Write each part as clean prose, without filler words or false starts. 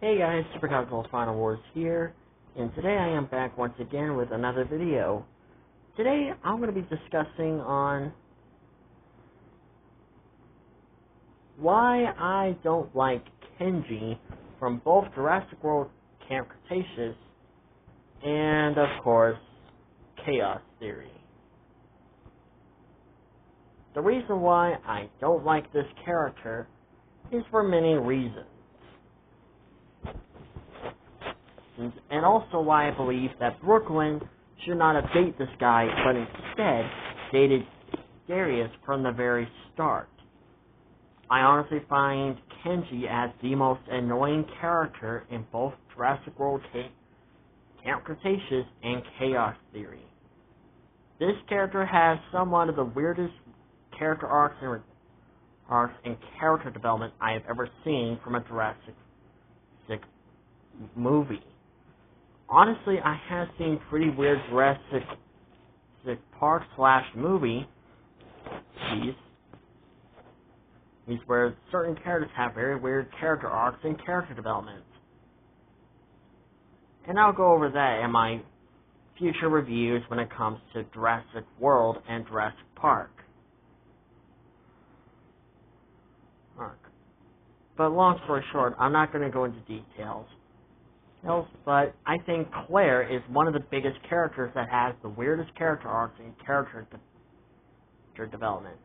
Hey guys, Super Cosmos Final Wars here, and today I am back once again with another video. Today I'm going to be discussing on why I don't like Kenji from both Jurassic World Camp Cretaceous and, of course, Chaos Theory. The reason why I don't like this character is for many reasons. And also why I believe that Brooklyn should not have dated this guy, but instead dated Darius from the very start. I honestly find Kenji as the most annoying character in both Jurassic World Camp Cretaceous and Chaos Theory. This character has somewhat of the weirdest character arcs and character development I have ever seen from a Jurassic movie. Honestly, I have seen pretty weird Jurassic Park / movie these where certain characters have very weird character arcs and character development. And I'll go over that in my future reviews when it comes to Jurassic World and Jurassic Park. But long story short, I'm not going to go into details. But I think Claire is one of the biggest characters that has the weirdest character arcs and character development.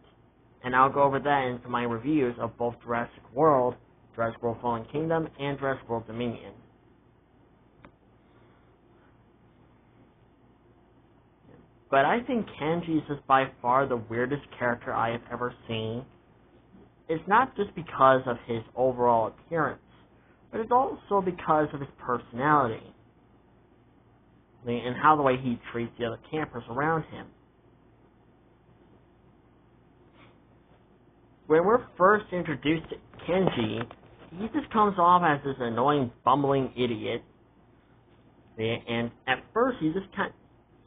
And I'll go over that into my reviews of both Jurassic World Fallen Kingdom, and Jurassic World Dominion. But I think Kenji is by far the weirdest character I have ever seen. It's not just because of his overall appearance, but it's also because of his personality and how the way he treats the other campers around him. When we're first introduced to Kenji, he just comes off as this annoying, bumbling idiot. And at first, he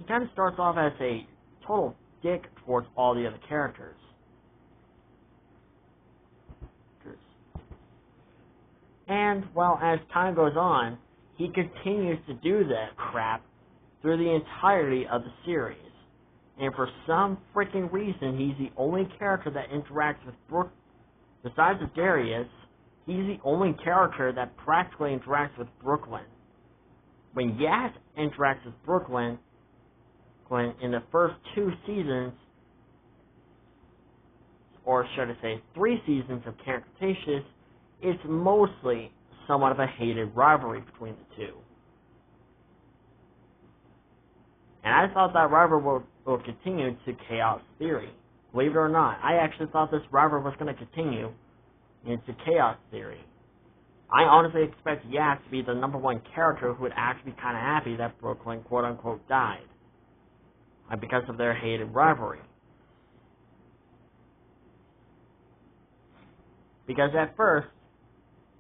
kind of starts off as a total dick towards all the other characters. And, well, as time goes on, he continues to do that crap through the entirety of the series. And for some freaking reason, he's the only character that interacts with Brooke. Besides Darius, he's the only character that practically interacts with Brooklyn. When Yaz interacts with Brooklyn in the first 2 seasons, or should I say 3 seasons of Camp Cretaceous, it's mostly somewhat of a hated rivalry between the two. And I thought that rivalry will continue to Chaos Theory. Believe it or not, I actually thought this rivalry was going to continue into Chaos Theory. I honestly expect Yaz to be the #1 character who would actually be kind of happy that Brooklyn quote-unquote died. Because of their hated rivalry. Because at first,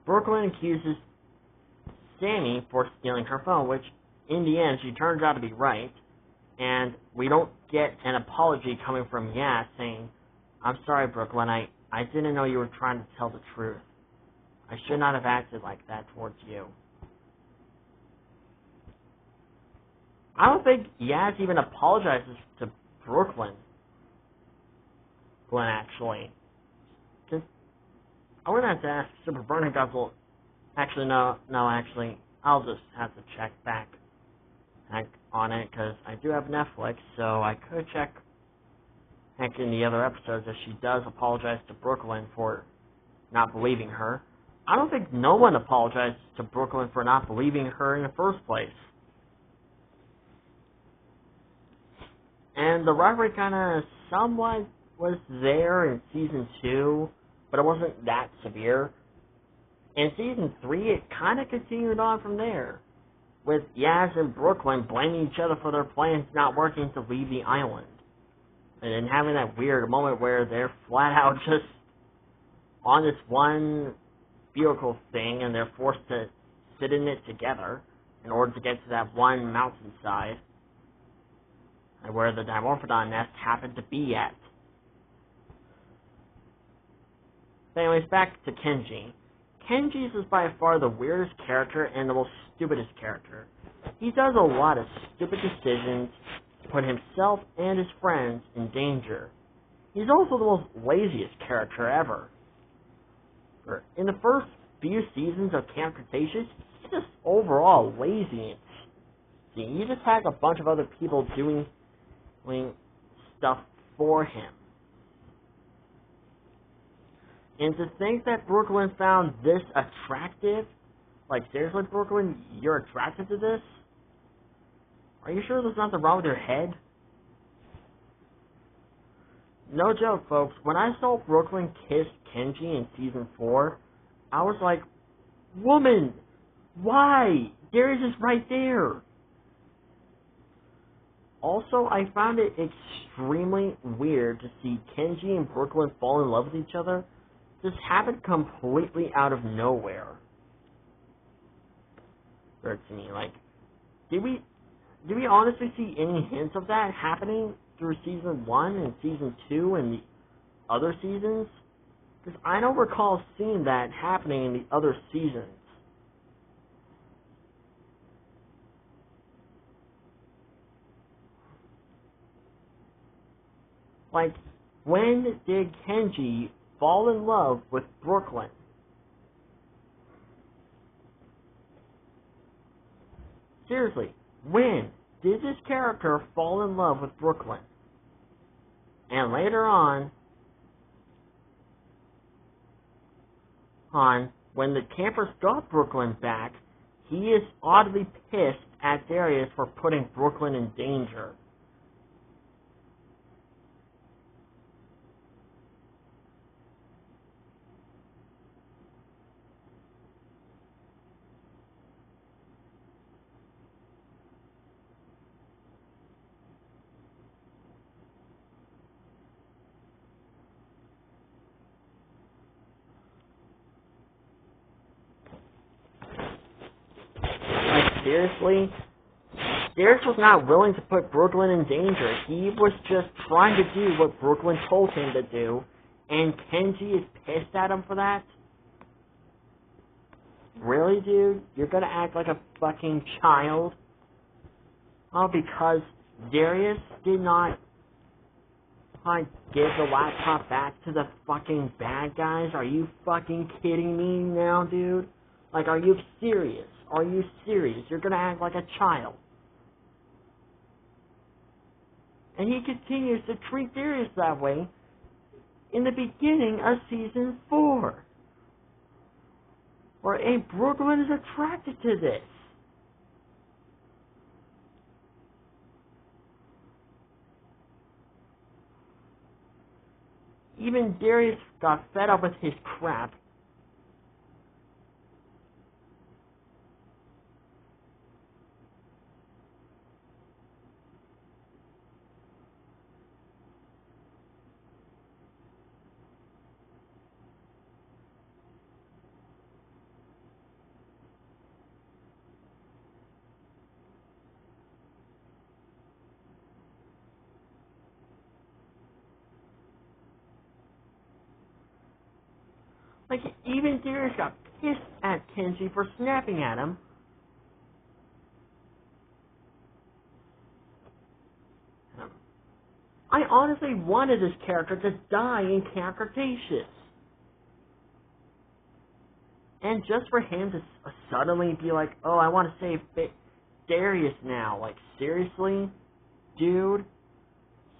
Brooklyn accuses Sammy for stealing her phone, which in the end she turns out to be right, and we don't get an apology coming from Yaz saying, "I'm sorry, Brooklyn, I didn't know you were trying to tell the truth. I should not have acted like that towards you." I don't think Yaz even apologizes to Brooklyn. Actually. I would have to ask Super Burning Guzzle. Actually, no, actually, I'll just have to check back on it, because I do have Netflix, so I could check in the other episodes if she does apologize to Brooklyn for not believing her. I don't think no one apologized to Brooklyn for not believing her in the first place. And the rivalry kind of somewhat was there in Season 2, but it wasn't that severe. In Season 3, it kind of continued on from there, with Yaz and Brooklyn blaming each other for their plans not working to leave the island. And then having that weird moment where they're flat out just on this one vehicle thing, and they're forced to sit in it together in order to get to that one mountainside where the Dimorphodon nest happened to be at. But anyways, back to Kenji. Kenji's is by far the weirdest character and the most stupidest character. He does a lot of stupid decisions to put himself and his friends in danger. He's also the most laziest character ever. In the first few seasons of Camp Cretaceous, he's just overall lazy. See, he just has a bunch of other people doing stuff for him. And to think that Brooklyn found this attractive, like seriously, Brooklyn, you're attracted to this? Are you sure there's nothing wrong with your head? No joke, folks. When I saw Brooklyn kiss Kenji in Season 4, I was like, woman, why? Darius is right there. Also, I found it extremely weird to see Kenji and Brooklyn fall in love with each other. This happened completely out of nowhere. Or to me, like, did we honestly see any hints of that happening through Season 1 and Season 2 and the other seasons? Because I don't recall seeing that happening in the other seasons. Like, when did Kenji fall in love with Brooklyn? Seriously, when did this character fall in love with Brooklyn? And later on, when the campers got Brooklyn back, he is oddly pissed at Darius for putting Brooklyn in danger. Seriously? Darius was not willing to put Brooklyn in danger. He was just trying to do what Brooklyn told him to do, and Kenji is pissed at him for that? Really, dude? You're gonna act like a fucking child? Oh, because Darius did not give the laptop back to the fucking bad guys? Are you fucking kidding me now, dude? Like, are you serious? Are you serious? You're gonna act like a child. And he continues to treat Darius that way in the beginning of Season 4. Where Brooklyn is attracted to this. Even Darius got fed up with his crap. Like, even Darius got pissed at Kenji for snapping at him. I honestly wanted this character to die in Camp Cretaceous. And just for him to suddenly be like, oh, I want to save Darius now. Like, seriously? Dude?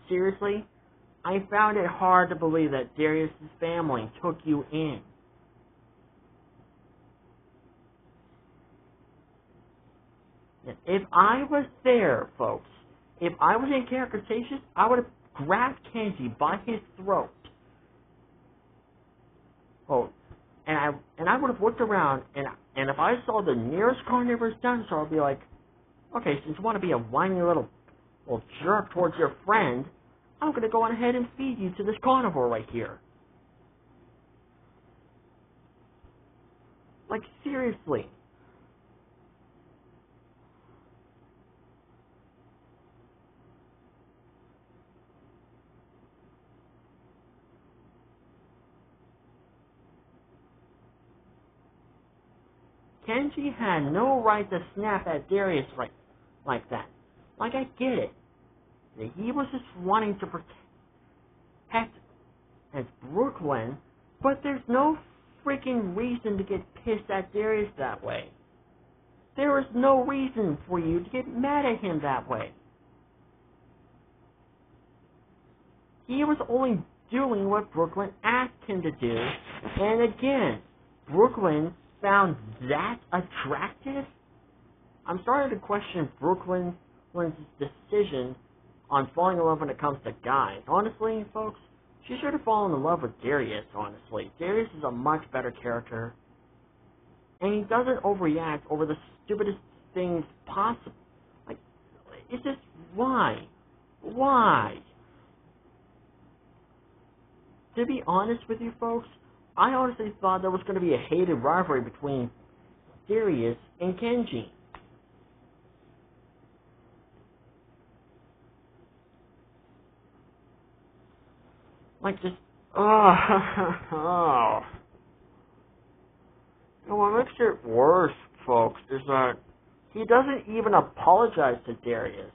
Seriously? I found it hard to believe that Darius' family took you in. If I was there, folks, if I was in Camp Cretaceous, I would have grabbed Kenji by his throat. Oh, and I would have looked around, and if I saw the nearest carnivorous dinosaur, I'd be like, okay, since you want to be a whiny little jerk towards your friend, I'm going to go on ahead and feed you to this carnivore right here. Like, seriously. Kenji had no right to snap at Darius like that. Like, I get it. He was just wanting to protect as Brooklyn, but there's no freaking reason to get pissed at Darius that way. There is no reason for you to get mad at him that way. He was only doing what Brooklyn asked him to do, and again, Brooklyn found that attractive? I'm starting to question Brooklyn's decision on falling in love when it comes to guys. Honestly, folks, she should have fallen in love with Darius, honestly. Darius is a much better character, and he doesn't overreact over the stupidest things possible. Like, it's just, why? Why? To be honest with you folks, I honestly thought there was going to be a hated rivalry between Darius and Kenji. Like, just, oh. And what makes it worse, folks, is that he doesn't even apologize to Darius.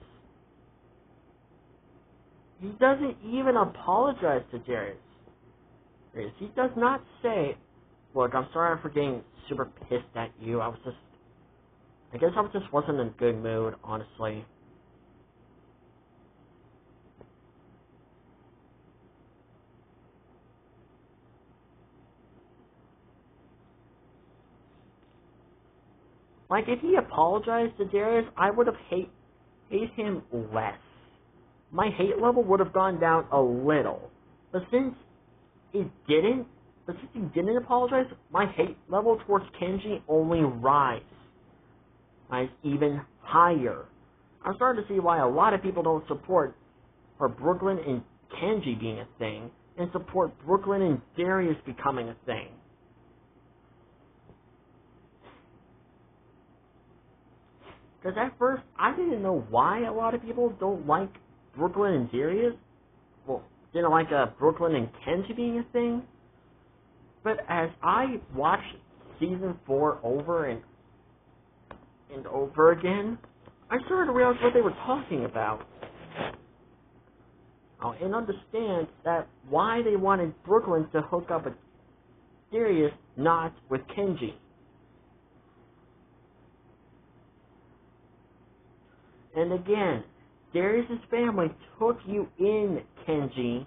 He doesn't even apologize to Darius. He does not say, look, I'm sorry for getting super pissed at you. I guess I just wasn't in a good mood, honestly. Like, if he apologized to Darius, I would have hate him less. My hate level would have gone down a little. But since he didn't apologize, my hate level towards Kenji only rise even higher. I'm starting to see why a lot of people don't support for Brooklyn and Kenji being a thing, and support Brooklyn and Darius becoming a thing. Because at first, I didn't know why a lot of people don't like Brooklyn and Darius. Well, didn't like Brooklyn and Kenji being a thing. But as I watched Season 4 over and over again, I started to realize what they were talking about. And understand that why they wanted Brooklyn to hook up with Darius, not with Kenji. And again, Darius' family took you in, Kenji.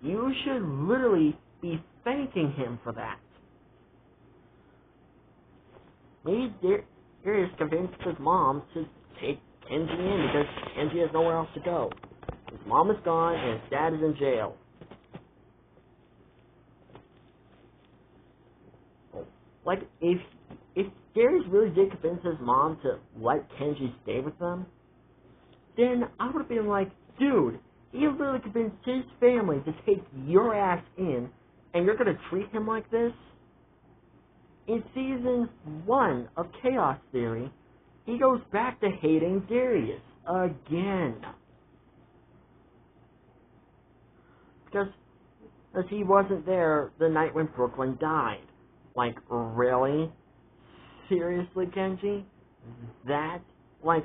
You should literally be thanking him for that. Maybe Darius convinced his mom to take Kenji in because Kenji has nowhere else to go. His mom is gone and his dad is in jail. Like, if Darius really did convince his mom to let Kenji stay with them, then I would have been like, dude, he literally convinced his family to take your ass in, and you're going to treat him like this? In Season 1 of Chaos Theory, he goes back to hating Darius again. Because he wasn't there the night when Brooklyn died. Like, really? Seriously, Kenji? That? Like,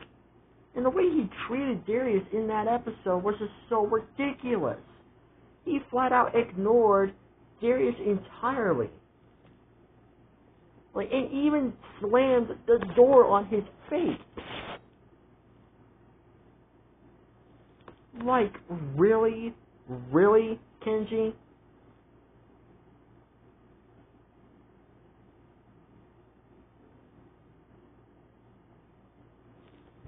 and the way he treated Darius in that episode was just so ridiculous. He flat out ignored Darius entirely. Like, and even slammed the door on his face. Like, really? Really, Kenji?